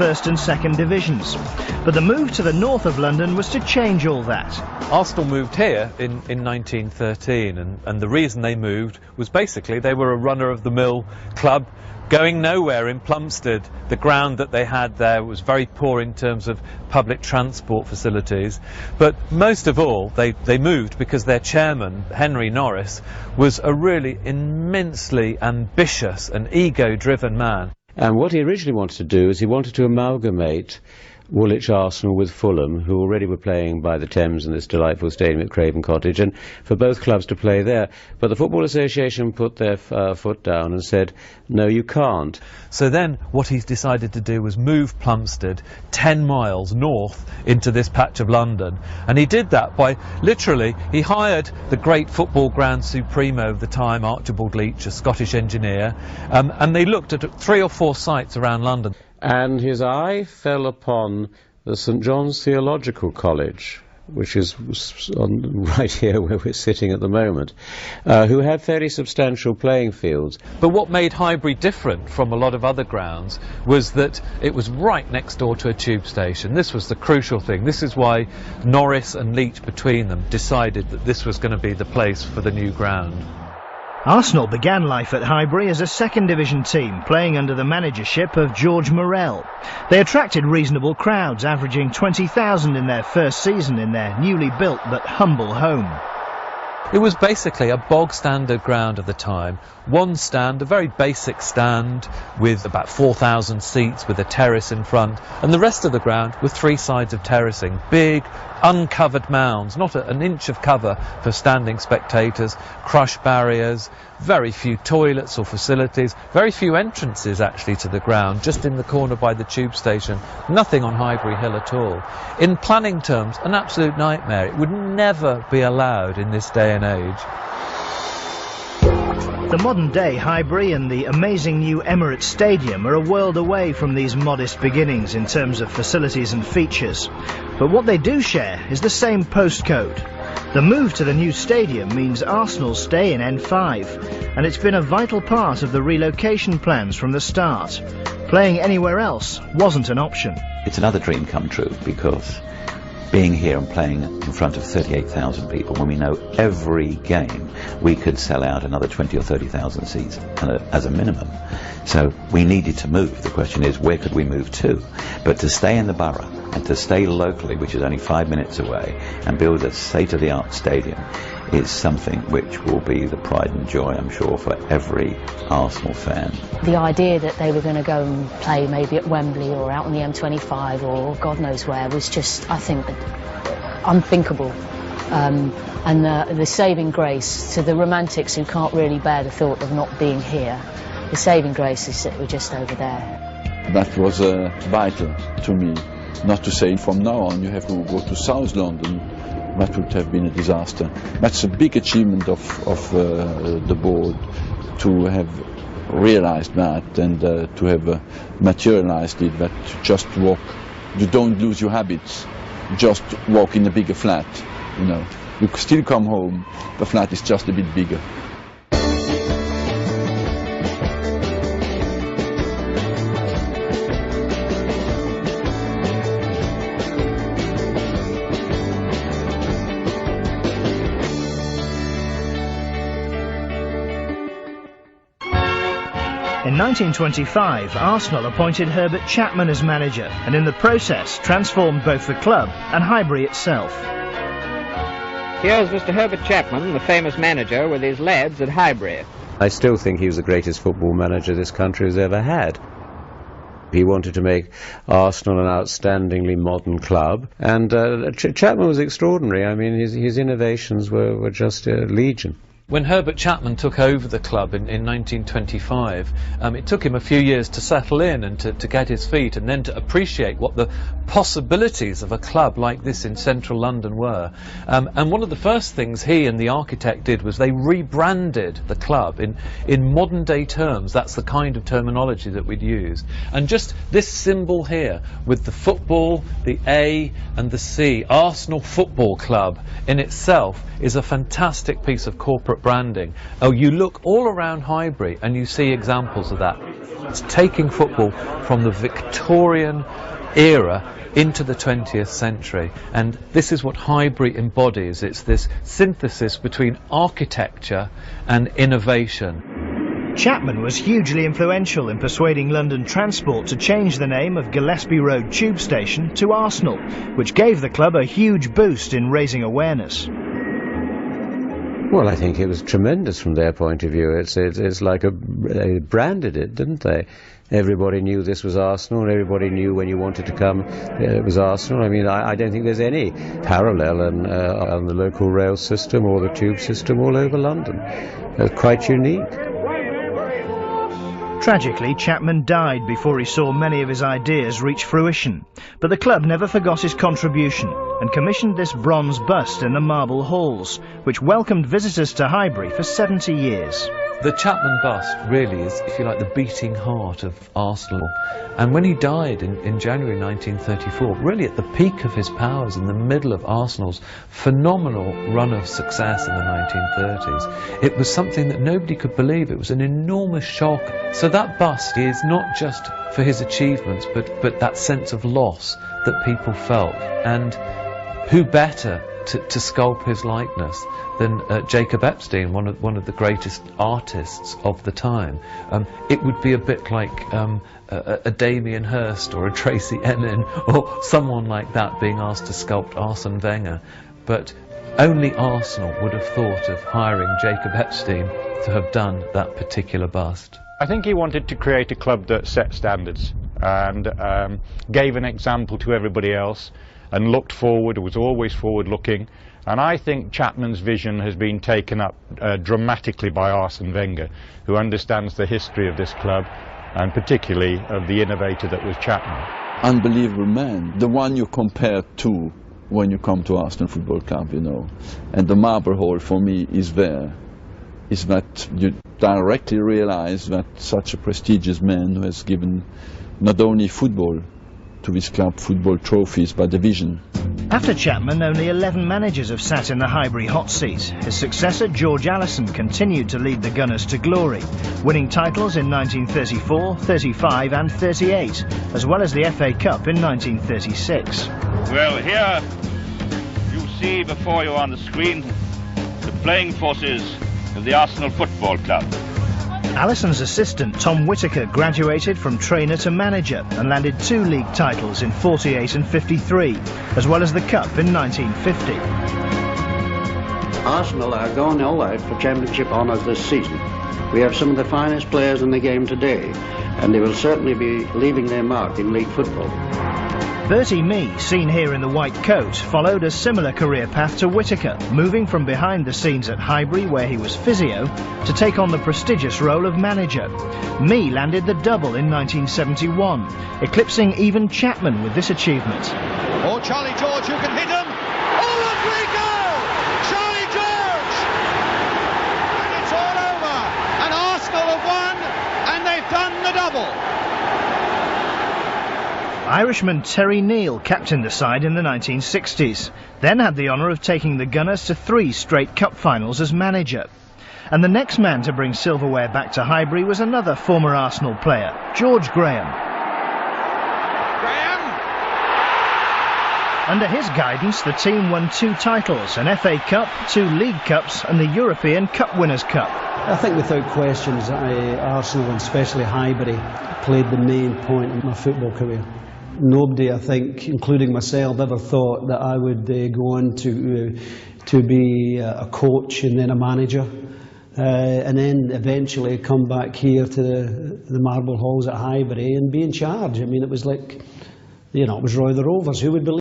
first and second divisions. But the move to the north of London was to change all that. Arsenal moved here in 1913, and the reason they moved was basically they were a run-of-the-mill club going nowhere in Plumstead. The ground that they had there was very poor in terms of public transport facilities, but most of all they moved because their chairman, Henry Norris, was a really immensely ambitious and ego-driven man. And what he originally wanted to do is he wanted to amalgamate Woolwich Arsenal with Fulham, who already were playing by the Thames in this delightful stadium at Craven Cottage, and for both clubs to play there. But the Football Association put their foot down and said, no, you can't. So then what he's decided to do was move Plumstead 10 miles north into this patch of London, and he did that by literally, he hired the great football ground supremo of the time, Archibald Leach, a Scottish engineer, and they looked at 3 or 4 sites around London. And his eye fell upon the St John's Theological College, which is right here where we're sitting at the moment, who had fairly substantial playing fields. But what made Highbury different from a lot of other grounds was that it was right next door to a tube station. This was the crucial thing. This is why Norris and Leach, between them, decided that this was going to be the place for the new ground. Arsenal began life at Highbury as a second division team, playing under the managership of George Morrell. They attracted reasonable crowds, averaging 20,000 in their first season in their newly built but humble home. It was basically a bog standard ground of the time. One stand, a very basic stand with about 4,000 seats with a terrace in front, and the rest of the ground with 3 sides of terracing. Big, uncovered mounds, not an inch of cover for standing spectators, crushed barriers, very few toilets or facilities, very few entrances actually to the ground, just in the corner by the tube station, nothing on Highbury Hill at all. In planning terms, an absolute nightmare. It would never be allowed in this day and age. The modern-day Highbury and the amazing new Emirates Stadium are a world away from these modest beginnings in terms of facilities and features. But what they do share is the same postcode. The move to the new stadium means Arsenal stay in N5, and it's been a vital part of the relocation plans from the start. Playing anywhere else wasn't an option. It's another dream come true, because being here and playing in front of 38,000 people, when we know every game we could sell out another 20 or 30,000 seats as a minimum. So we needed to move. The question is, where could we move to? But to stay in the borough and to stay locally, which is only 5 minutes away, and build a state-of-the-art stadium is something which will be the pride and joy, I'm sure, for every Arsenal fan. The idea that they were going to go and play maybe at Wembley or out on the M25 or God knows where was just, I think, unthinkable. And the saving grace to the romantics who can't really bear the thought of not being here, the saving grace is that we're just over there. That was vital to me. Not to say from now on you have to go to South London. That would have been a disaster. That's a big achievement of the board to have realized that and to have materialized it, that just walk. You don't lose your habits, just walk in a bigger flat, you know. You still come home, the flat is just a bit bigger. In 1925, Arsenal appointed Herbert Chapman as manager, and in the process transformed both the club and Highbury itself. Here's Mr. Herbert Chapman, the famous manager, with his lads at Highbury. I still think he was the greatest football manager this country has ever had. He wanted to make Arsenal an outstandingly modern club, and Chapman was extraordinary. I mean, his innovations were just legion. When Herbert Chapman took over the club in 1925, it took him a few years to settle in and to get his feet, and then to appreciate what the possibilities of a club like this in central London were. And one of the first things he and the architect did was they rebranded the club in modern day terms. That's the kind of terminology that we'd use. And just this symbol here with the football, the A and the C, Arsenal Football Club, in itself is a fantastic piece of corporate branding. Oh, you look all around Highbury and you see examples of that. It's taking football from the Victorian era into the 20th century, and this is what Highbury embodies. It's this synthesis between architecture and innovation. Chapman was hugely influential in persuading London Transport to change the name of Gillespie Road Tube Station to Arsenal, which gave the club a huge boost in raising awareness. Well, I think it was tremendous from their point of view. It's like they branded it, didn't they? Everybody knew this was Arsenal, and everybody knew when you wanted to come it was Arsenal. I mean, I don't think there's any parallel on the local rail system or the tube system all over London. It's quite unique. Tragically, Chapman died before he saw many of his ideas reach fruition, but the club never forgot his contribution and commissioned this bronze bust in the Marble Halls, which welcomed visitors to Highbury for 70 years. The Chapman bust really is, if you like, the beating heart of Arsenal. And when he died in January 1934, really at the peak of his powers, in the middle of Arsenal's phenomenal run of success in the 1930s, it was something that nobody could believe. It was an enormous shock. So that bust is not just for his achievements, but that sense of loss that people felt. And who better to sculpt his likeness than Jacob Epstein, one of the greatest artists of the time. It would be a bit like a Damien Hirst or a Tracy Emin or someone like that being asked to sculpt Arsene Wenger. But only Arsenal would have thought of hiring Jacob Epstein to have done that particular bust. I think he wanted to create a club that set standards and gave an example to everybody else and looked forward, was always forward-looking. And I think Chapman's vision has been taken up dramatically by Arsene Wenger, who understands the history of this club and particularly of the innovator that was Chapman. Unbelievable man, the one you compare to when you come to Arsenal Football Club, you know. And the Marble Hall for me is there. Is that you directly realize that such a prestigious man who has given not only football to his club, football trophies, but division. After Chapman, only 11 managers have sat in the Highbury hot seat. His successor, George Allison, continued to lead the Gunners to glory, winning titles in 1934, 35 and 38, as well as the FA Cup in 1936. Well, here you see before you on the screen the playing forces of the Arsenal Football Club. Allison's assistant, Tom Whittaker, graduated from trainer to manager and landed 2 league titles in 48 and 53, as well as the Cup in 1950. Arsenal are going all out for championship honours this season. We have some of the finest players in the game today, and they will certainly be leaving their mark in league football. Bertie Mee, seen here in the white coat, followed a similar career path to Whittaker, moving from behind the scenes at Highbury, where he was physio, to take on the prestigious role of manager. Mee landed the double in 1971, eclipsing even Chapman with this achievement. Oh, Charlie George, who can hit him! Oh, up we go! Charlie George! And it's all over, and Arsenal have won, and they've done the double. Irishman Terry Neal captained the side in the 1960s, then had the honour of taking the Gunners to 3 straight cup finals as manager. And the next man to bring silverware back to Highbury was another former Arsenal player, George Graham. Under his guidance, the team won 2 titles, an FA Cup, 2 League Cups and the European Cup Winners' Cup. I think without questions Arsenal and especially Highbury played the main point in my football career. Nobody, I think, including myself, ever thought that I would go on to be a coach and then a manager, and then eventually come back here to the Marble Halls at Highbury and be in charge. I mean, it was like, you know, it was Roy the Rovers. Who would believe?